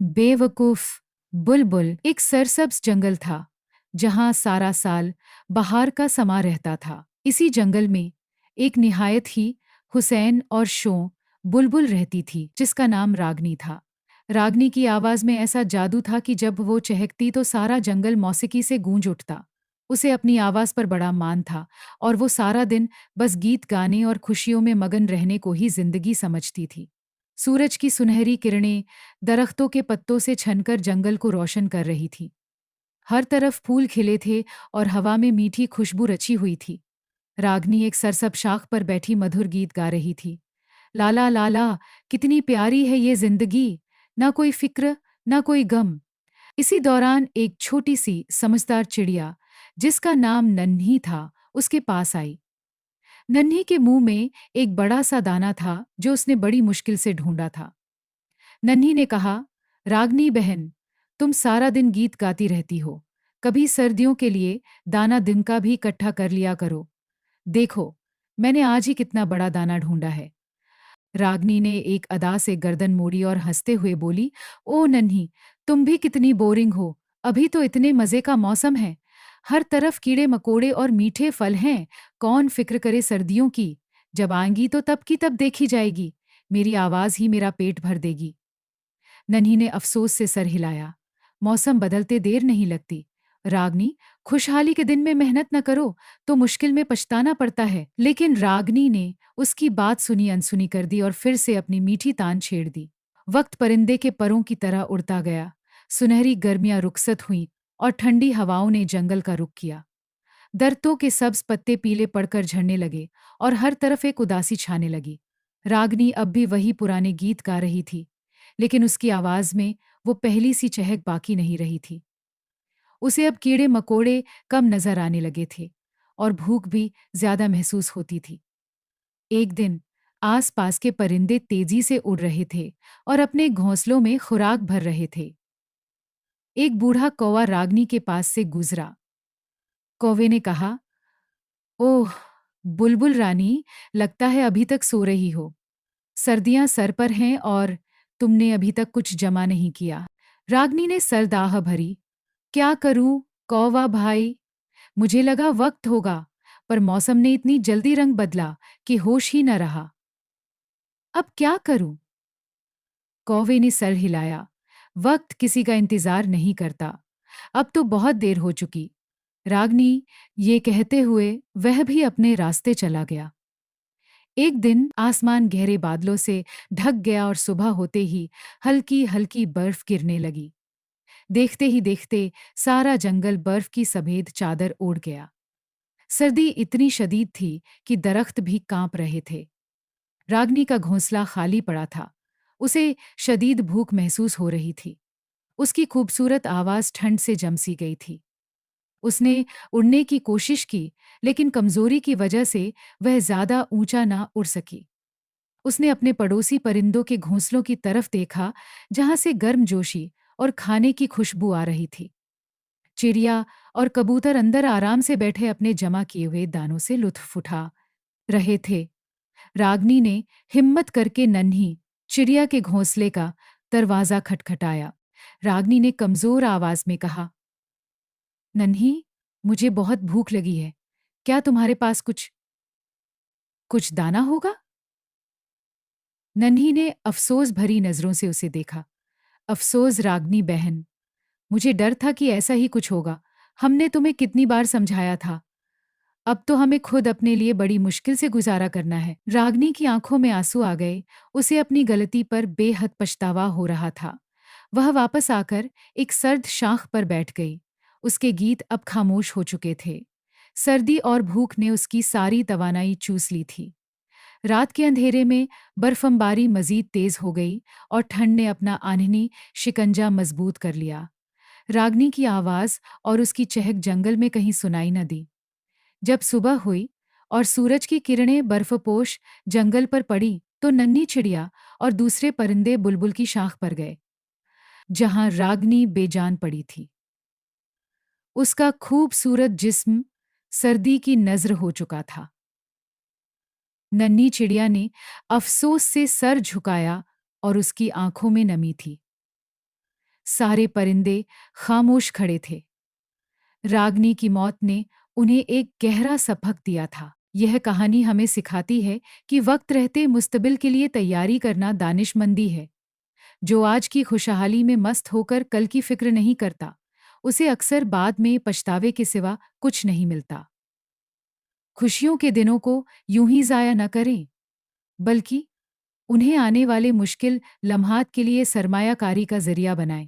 बेवकूफ बुलबुल एक सरसब्ज जंगल था जहां सारा साल बहार का समा रहता था। इसी जंगल में एक निहायत ही हुसैन और शों बुलबुल रहती थी जिसका नाम रागनी था। रागनी की आवाज में ऐसा जादू था कि जब वो चहकती तो सारा जंगल मौसीकी से गूंज उठता। उसे अपनी आवाज पर बड़ा मान था और वो सारा दिन बस गीत गाने और खुशियों में मगन रहने को ही जिंदगी समझती थी। सूरज की सुनहरी किरणें दरख्तों के पत्तों से छनकर जंगल को रोशन कर रही थी। हर तरफ फूल खिले थे और हवा में मीठी खुशबू रची हुई थी। रागनी एक सरसब शाख पर बैठी मधुर गीत गा रही थी। लाला लाला, कितनी प्यारी है ये जिंदगी, ना कोई फिक्र, ना कोई गम। इसी दौरान एक छोटी सी समझदार चिड़िया जिसका नाम नन्ही था उसके पास आई। नन्ही के मुंह में एक बड़ा सा दाना था जो उसने बड़ी मुश्किल से ढूंढा था। नन्ही ने कहा, रागनी बहन, तुम सारा दिन गीत गाती रहती हो, कभी सर्दियों के लिए दाना दिन का भी इकट्ठा कर लिया करो। देखो, मैंने आज ही कितना बड़ा दाना ढूंढा है। रागनी ने एक अदा से गर्दन मोड़ी और हंसते हुए बोली, ओ नन्ही, तुम भी कितनी बोरिंग हो। अभी तो इतने मजे का मौसम है, हर तरफ कीड़े मकोड़े और मीठे फल हैं। कौन फिक्र करे सर्दियों की। जब आएंगी तो तब की तब देखी जाएगी। मेरी आवाज ही मेरा पेट भर देगी। नन्ही ने अफसोस से सर हिलाया। मौसम बदलते देर नहीं लगती। रागनी, खुशहाली के दिन में मेहनत न करो तो मुश्किल में पछताना पड़ता है। लेकिन रागनी ने उसकी बात सुनी अनसुनी कर दी और फिर से अपनी मीठी तान छेड़ दी। वक्त परिंदे के परों की तरह उड़ता गया। सुनहरी गर्मियां रुखसत हुईं और ठंडी हवाओं ने जंगल का रुख किया। दरख्तों के सब्ज पत्ते पीले पड़कर झड़ने लगे और हर तरफ एक उदासी छाने लगी। रागनी अब भी वही पुराने गीत गा रही थी, लेकिन उसकी आवाज में वो पहली सी चहक बाकी नहीं रही थी। उसे अब कीड़े मकोड़े कम नजर आने लगे थे और भूख भी ज्यादा महसूस होती थी। एक दिन आसपास के परिंदे तेजी से उड़ रहे थे और अपने घोंसलों में खुराक भर रहे थे। एक बूढ़ा कौवा रागनी के पास से गुजरा। कौवे ने कहा, ओह बुलबुल रानी, लगता है अभी तक सो रही हो। सर्दियां सर पर हैं और तुमने अभी तक कुछ जमा नहीं किया। रागनी ने सरदाह भरी। क्या करूं कौवा भाई, मुझे लगा वक्त होगा, पर मौसम ने इतनी जल्दी रंग बदला कि होश ही न रहा। अब क्या करूं? कौवे ने सर हिलाया। वक्त किसी का इंतजार नहीं करता। अब तो बहुत देर हो चुकी। रागनी ये कहते हुए वह भी अपने रास्ते चला गया। एक दिन आसमान गहरे बादलों से ढक गया और सुबह होते ही हल्की हल्की बर्फ गिरने लगी। देखते ही देखते सारा जंगल बर्फ की सफेद चादर ओढ़ गया। सर्दी इतनी शदीद थी कि दरख्त भी कांप रहे थे। रागनी का घोंसला खाली पड़ा था। उसे शदीद भूख महसूस हो रही थी। उसकी खूबसूरत आवाज ठंड से जम सी गई थी। उसने उड़ने की कोशिश की, लेकिन कमजोरी की वजह से वह ज्यादा ऊंचा ना उड़ सकी। उसने अपने पड़ोसी परिंदों के घोंसलों की तरफ देखा, जहां से गर्मजोशी और खाने की खुशबू आ रही थी। चिड़िया और कबूतर अंदर आराम से बैठे अपने जमा किए हुए दानों से लुत्फ उठा रहे थे। रागनी ने हिम्मत करके नन्ही चिड़िया के घोंसले का दरवाजा खटखटाया। रागनी ने कमजोर आवाज में कहा, नन्ही, मुझे बहुत भूख लगी है। क्या तुम्हारे पास कुछ कुछ दाना होगा? नन्ही ने अफसोस भरी नजरों से उसे देखा। अफसोस रागनी बहन, मुझे डर था कि ऐसा ही कुछ होगा। हमने तुम्हें कितनी बार समझाया था। अब तो हमें खुद अपने लिए बड़ी मुश्किल से गुजारा करना है। रागनी की आंखों में आंसू आ गए। उसे अपनी गलती पर बेहद पछतावा हो रहा था। वह वापस आकर एक सर्द शाख पर बैठ गई। उसके गीत अब खामोश हो चुके थे। सर्दी और भूख ने उसकी सारी तवानाई चूस ली थी। रात के अंधेरे में बर्फंबारी मजीद तेज हो गई और ठंड ने अपना आनहनी शिकंजा मजबूत कर लिया। रागनी की आवाज और उसकी चहक जंगल में कहीं सुनाई न दी। जब सुबह हुई और सूरज की किरणें बर्फपोश जंगल पर पड़ी, तो नन्ही चिड़िया और दूसरे परिंदे बुलबुल की शाख पर गए, जहां रागनी बेजान पड़ी थी। उसका खूबसूरत जिस्म सर्दी की नज्र हो चुका था। नन्ही चिड़िया ने अफसोस से सर झुकाया और उसकी आंखों में नमी थी। सारे परिंदे खामोश खड़े थे। रागनी की मौत ने उन्हें एक गहरा सबक दिया था। यह कहानी हमें सिखाती है कि वक्त रहते मुस्तबिल के लिए तैयारी करना दानिशमंदी है। जो आज की खुशहाली में मस्त होकर कल की फिक्र नहीं करता, उसे अक्सर बाद में पछतावे के सिवा कुछ नहीं मिलता। खुशियों के दिनों को यूं ही ज़ाया न करें, बल्कि उन्हें आने वाले मुश्किल लम्हात के लिए सरमायाकारी का ज़रिया बनाएं।